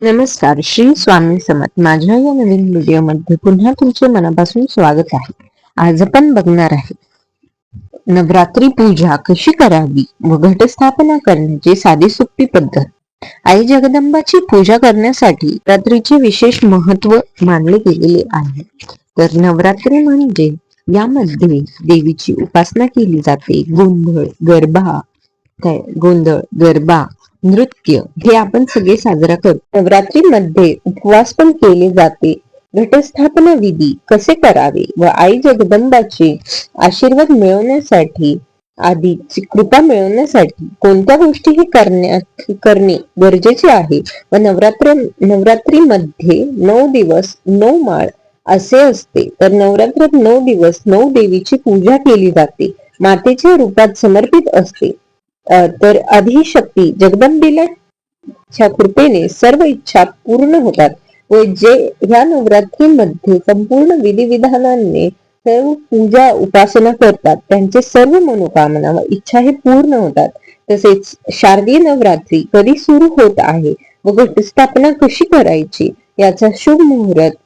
नमस्कार, श्री स्वामी समर्थ. माझ्या या नवीन व्हिडिओमध्ये पुन्हा तुमचे मनापासून स्वागत आहे. आज आपण बघणार आहे नवरात्री पूजा कशी करावी व घटस्थापना करण्याची साधी सोपी पद्धत. आई जगदंबाची पूजा करण्यासाठी रात्रीचे विशेष महत्व मानले गेलेले आहे. तर नवरात्री म्हणजे यामध्ये देवीची उपासना केली जाते. गोंधळ, गरबा, नृत्य हे आपण सगळे साजरा करतो. नवरात्रीमध्ये उपवास पण केले जाते. घटस्थापना विधी कसे करावे व आई जगदंबाचे आशीर्वाद मिळवण्यासाठी आधीची कृपा मिळवण्यासाठी कोणत्या गोष्टी हे करणे गरजेचे आहे व नवरात्रीमध्ये 9 दिवस 9 माळ असे असते. तर नवरात्रात 9 दिवस 9 देवीची पूजा केली जाते. मातेच्या रूपात समर्पित असते. तर आदिशक्ती जगदंबेला कृपेने सर्व इच्छा पूर्ण होतात व जे ह्या नवरात्रीमध्ये संपूर्ण विधिविधानांनी सर्व पूजा उपासना करतात त्यांचे सर्व मनोकामना व इच्छा हे पूर्ण होतात. तसेच शारदीय नवरात्री कधी सुरू होत आहे व घटस्थापना कशी करायची याचा शुभ मुहूर्त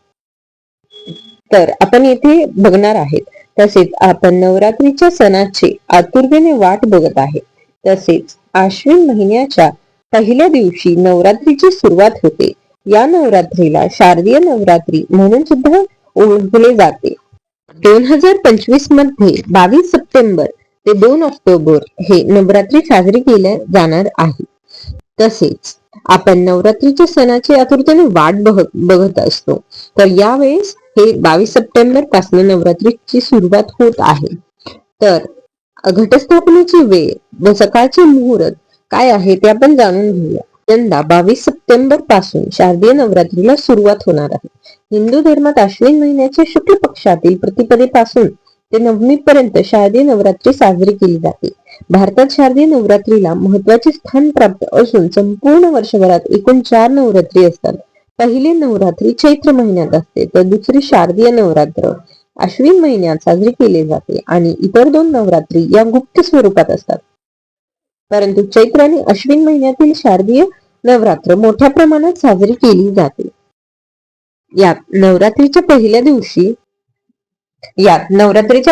तर आपण येथे बघणार आहेत. तसेच आपण नवरात्रीच्या सणाची आतुरतेने वाट बघत आहे. तसेच आश्विन महिन्याच्या पहिल्या दिवशी नवरात्रीची सुरुवात होते. या नवरात्रीला शारदीय नवरात्री म्हणून सुद्धा ओळखले जाते. 2025 मध्ये 22 सप्टेंबर ते 2 ऑक्टोबर हे नवरात्री साजरी केले जाणार आहे. तसेच आपण नवरात्रीच्या सणाची आतुरतेने वाट बघत असतो. तर यावेळेस हे 22 सप्टेंबर पासून नवरात्रीची सुरुवात होत आहे. तर घटस्थापनेची वेळ व सकाळचे मुहूर्त काय आहे ते आपण जाणून घेऊया. यंदा 22 सप्टेंबर पासून शारदीय नवरात्रीला सुरुवात होणार आहे. हिंदू धर्मात आश्विन महिन्याच्या शुक्ल पक्षातील प्रतिपदेपासून ते नवमी पर्यंत शारदीय नवरात्री साजरी केली जाते. भारतात शारदीय नवरात्रीला महत्वाचे स्थान प्राप्त असून संपूर्ण वर्षभरात एकूण 4 नवरात्री असतात. पहिली नवरात्री चैत्र महिन्यात असते तर दुसरी शारदीय नवरात्र आश्विन महिन्यात साजरी केली जाते आणि इतर 2 नवरात्री या गुप्त स्वरूपात असतात. परंतु चैत्र आणि अश्विन महिन्यातील शारदीय नवरात्र मोठ्या प्रमाणात साजरी केली जाते. यात नवरात्रीच्या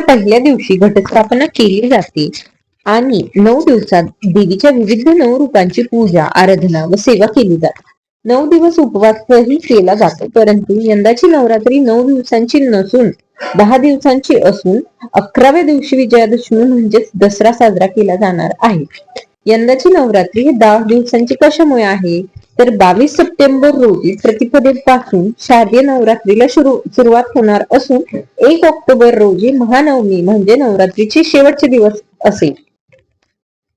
पहिल्या दिवशी घटस्थापना केली जाते आणि 9 दिवसात देवीच्या विविध 9 रूपांची पूजा, आराधना व सेवा केली जाते. 9 दिवस उपवासही केला जातो. परंतु यंदाची नवरात्री 9 दिवसांची नसून 10 दिवसांची असून 11व्या दिवशी विजयादशमी म्हणजेच दसरा साजरा केला जाणार आहे. यंदाची नवरात्री ही 10 दिवसांची कशामुळे आहे तर 22 सप्टेंबर रोजी प्रतिपदेपासून शारदीय नवरात्रीला सुरुवात होणार असून 1 ऑक्टोबर रोजी महानवमी म्हणजे नवरात्रीचे शेवटचे दिवस असेल.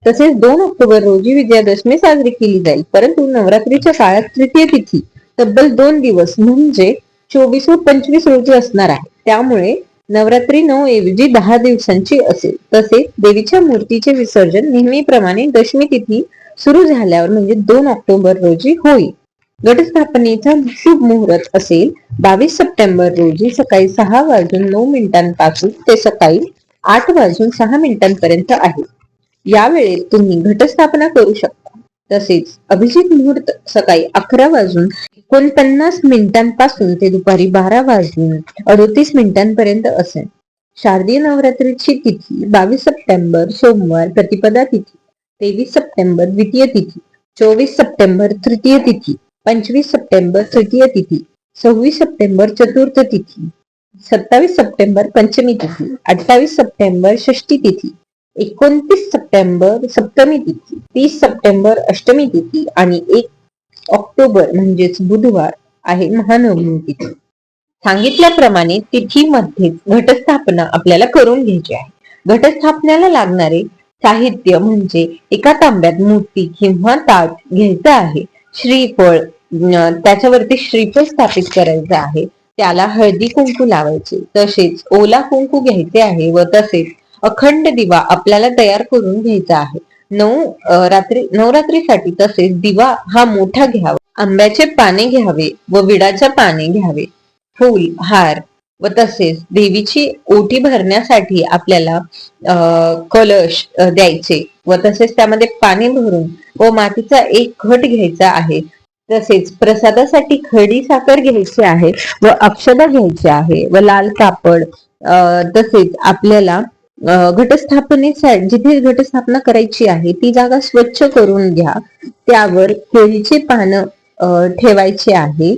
तसेच 2 ऑक्टोबर रोजी विजयादशमी साजरी केली जाईल. परंतु नवरात्रीच्या काळात तृतीय तिथी तब्बल 2 दिवस म्हणजे 24 व 25 रोजी असणार आहे. त्यामुळे नवरात्री 9 ऐवजी 10 दिवसांची असेल. तसेच देवीच्या मूर्तीचे विसर्जन नेहमीप्रमाणे दशमी तिथी सुरू झाल्यावर म्हणजे 2 ऑक्टोबर रोजी होईल. घटस्थापनेचा शुभ मुहूर्त असेल 22 सप्टेंबर रोजी सकाळी 6:09 ते सकाळी 8:06 आहे. या वेळेत तुम्ही घटस्थापना करू शकता. तसेच अभिजित मुहूर्त सकाळी 11:49 ते दुपारी 12:38 असेल. शारदीय नवरात्रीची तिथी 22 सप्टेंबर सोमवार प्रतिपदा तिथी, 23 सप्टेंबर द्वितीय तिथी, 24 सप्टेंबर तृतीय तिथी, 25 सप्टेंबर तृतीय तिथी, 26 सप्टेंबर चतुर्थ तिथी, 27 सप्टेंबर पंचमी तिथी, 28 सप्टेंबर षष्ठी तिथी, 29 सप्टेंबर सप्तमी तिथी, 30 सप्टेंबर अष्टमी तिथी आणि 1 ऑक्टोबर म्हणजेच बुधवार आहे महानवमी तिथी. सांगितल्याप्रमाणे तिथीमध्ये घटस्थापना आपल्याला करून घ्यायची आहे. घटस्थापनेला लागणारे साहित्य म्हणजे एका तांब्यात मूर्ती किंवा ताट घ्यायचं आहे. श्रीफळ त्याच्यावरती श्रीफळ स्थापित करायचं आहे. त्याला हळदी कुंकू लावायचे. तसेच ओला कुंकू घ्यायचे आहे व तसेच अखंड दिवा आपल्याला तयार करून घ्यायचा आहे. नवरात्रीसाठी तसेच दिवा हा मोठा घ्यावा. आंब्याचे पाने घ्यावे व विडाचे पाने घ्यावे. फूल, हार व तसेच देवीची ओटी भरण्यासाठी आपल्याला कलश द्यायचे व तसेच त्यामध्ये पाणी भरून व मातीचा एक घट घ्यायचा आहे. तसेच प्रसादासाठी खडी साखर घ्यायची आहे व अक्षता घ्यायची आहे व लाल कापड. तसेच आपल्याला घटस्थापनेसाठी जिथे घटस्थापना करायची आहे ती जागा स्वच्छ करून घ्या. त्यावर केळीचे पानं ठेवायचे आहे.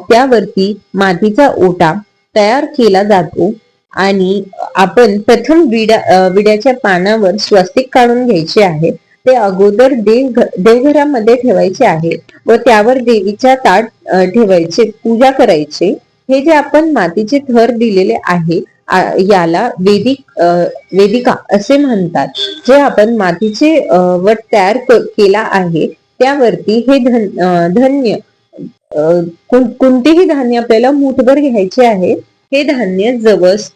त्यावरती मातीचा ओटा तयार केला जातो आणि आपण प्रथम विड्याच्या पानावर स्वस्तिक काढून घ्यायचे आहे. ते अगोदर देवघरामध्ये ठेवायचे आहे व त्यावर देवीच्या ताट ठेवायचे, पूजा करायचे. हे जे आपण मातीचे थर दिलेले आहे याला वेदिका असे म्हणतात. जे आपण मातीचे वट तयार केला आहे त्यावरती हे धान्य कोणतेही धान्य आपल्याला मूठभर घ्यायचे आहे. हे धान्य जवस,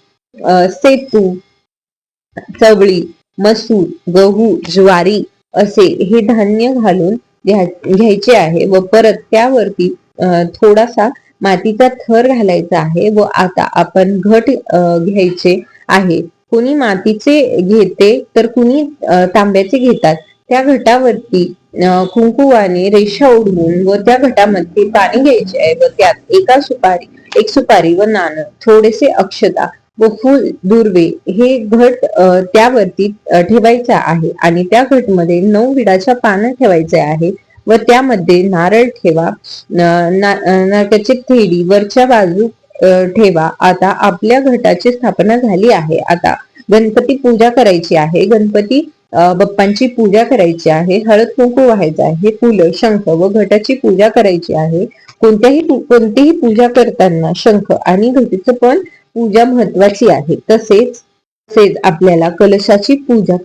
सेतू, चवळी, मसूर, गहू, ज्वारी असे हे धान्य घालून घ्यायचे आहे व परत त्यावरती थोडासा मातीचा थर घालायचा आहे व आता आपण घट घ्यायचे आहे. कुणी मातीचे घेते तर कुणी तांब्याचे घेतात. त्या घटावरती कुंकुवाने रेषा उडवून व त्या घटामध्ये पाणी घ्यायचे आहे व त्यात एक सुपारी व नाणं, थोडेसे अक्षता व फुल दुर्वे हे घट त्यावरती ठेवायचा आहे आणि त्या घटमध्ये 9 विडाच्या पानं ठेवायचे आहे व त्यामध्ये नारळ ठेवा. नारळाची थेडी वरच्या बाजू ठेवा. आता आपल्या घटाची स्थापना झाली आहे. आता गणपती पूजा करायची आहे. गणपती बाप्पांची पूजा करायची आहे. हळद कुंकू व्हायचं आहे. फुलं, शंख व घटाची पूजा करायची आहे. कोणतीही पूजा करताना शंख आणि घटीचं पण पूजा महत्वाची आहे. तसेच आपल्याला कलशाची पूजा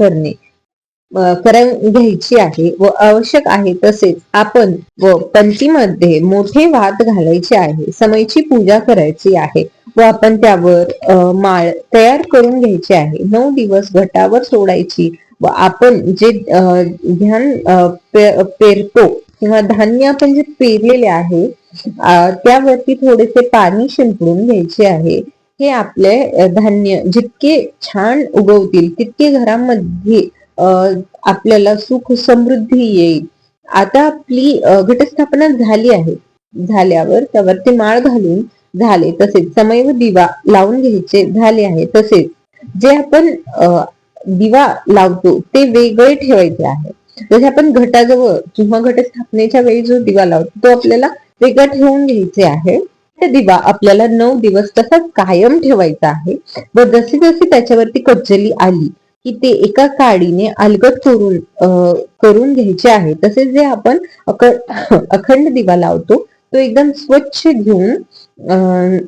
घ्यायची आहे व आवश्यक आहे. तसेच आपण व पंक्तीमध्ये मोठे वात घालायचे आहे. समयची पूजा करायची आहे व आपण त्यावर माळ तयार करून घ्यायची आहे. 9 दिवस घटावर सोडायची व आपण जे ध्यान पेरतो किंवा धान्य आपण जे पेरलेले आहे त्यावरती थोडेसे पाणी शिंपडून घ्यायचे आहे. हे आपले धान्य जितके छान उगवतील तितके घरामध्ये आपल्याला सुख समृद्धी येईल. आता आपली घटस्थापना झाली आहे. झाल्यावर त्यावरती माळ घालून झाले. तसेच समय व दिवा लावून घ्यायचे झाले आहे. तसेच जे आपण दिवा लावतो ते वेगळे ठेवायचे आहे. जसे आपण घटाजवळ किंवा घटस्थापनेच्या वेळी जो दिवा लावतो तो आपल्याला वेगळा ठेवून घ्यायचे आहे. दिवा आपल्याला 9 दिवस तसाच कायम ठेवायचा आहे व जशी जशी त्याच्यावरती कज्जली आली की ते एका काडीने अलगद करून घ्यायचे आहे. तसेच जे आपण अखंड दिवा लावतो तो एकदम स्वच्छ घेऊन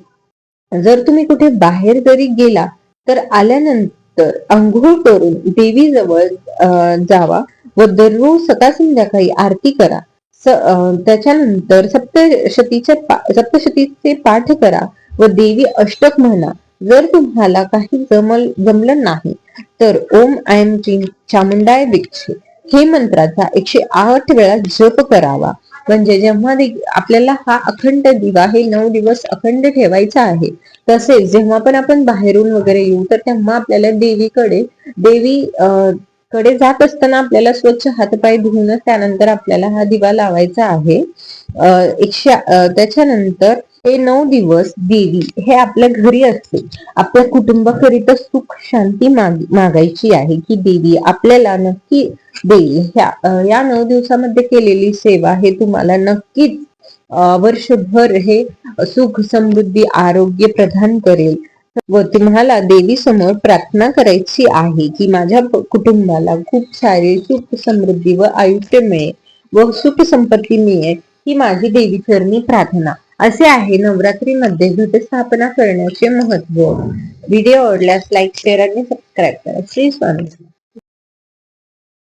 जर तुम्ही कुठे बाहेर जरी गेला तर आल्यानंतर अंघोळ करून देवीजवळ जावा व दररोज सकाळ संध्याकाळी आरती करा. त्याच्यानंतर सप्तशतीचे पाठ करा व देवी अष्टक म्हणा. जर तुम्हाला काही जमलं नाही तर ओम ऐं क्लीं चामुंडाय विच्चे हे मंत्राचा 108 वेळा जप करावा. म्हणजे जेव्हा आपल्याला हा अखंड दिवा हे 9 दिवस अखंड ठेवायचा आहे. तसेच जेव्हा पण आपण बाहेरून वगैरे येऊ तर तेव्हा आपल्याला देवी कडे जात असताना आपल्याला स्वच्छ हातपाय धुवूनच त्यानंतर आपल्याला हा दिवा लावायचा आहे. त्याच्यानंतर हे 9 दिवस देवी हे आपल्या घरी असते. आपल्या कुटुंबाकरिता सुख शांती मागायची आहे की देवी आपल्याला नक्की देईल. या 9 दिवसामध्ये केलेली सेवा हे तुम्हाला नक्कीच वर्षभर हे सुख समृद्धी आरोग्य प्रदान करेल. व तुम्हाला देवी समोर प्रार्थना करायची आहे की माझ्या कुटुंबाला खूप सारे सुख समृद्धी व आयुष्य मिळेल व सुख संपत्ती मिळेल ही माझी देवी चरणी प्रार्थना. असे आहे नवरात्रीमध्ये घटस्थापना करण्याचे महत्व. व्हिडिओ आवडल्यास लाईक, शेअर आणि सबस्क्राईब करा. श्री स्वामी.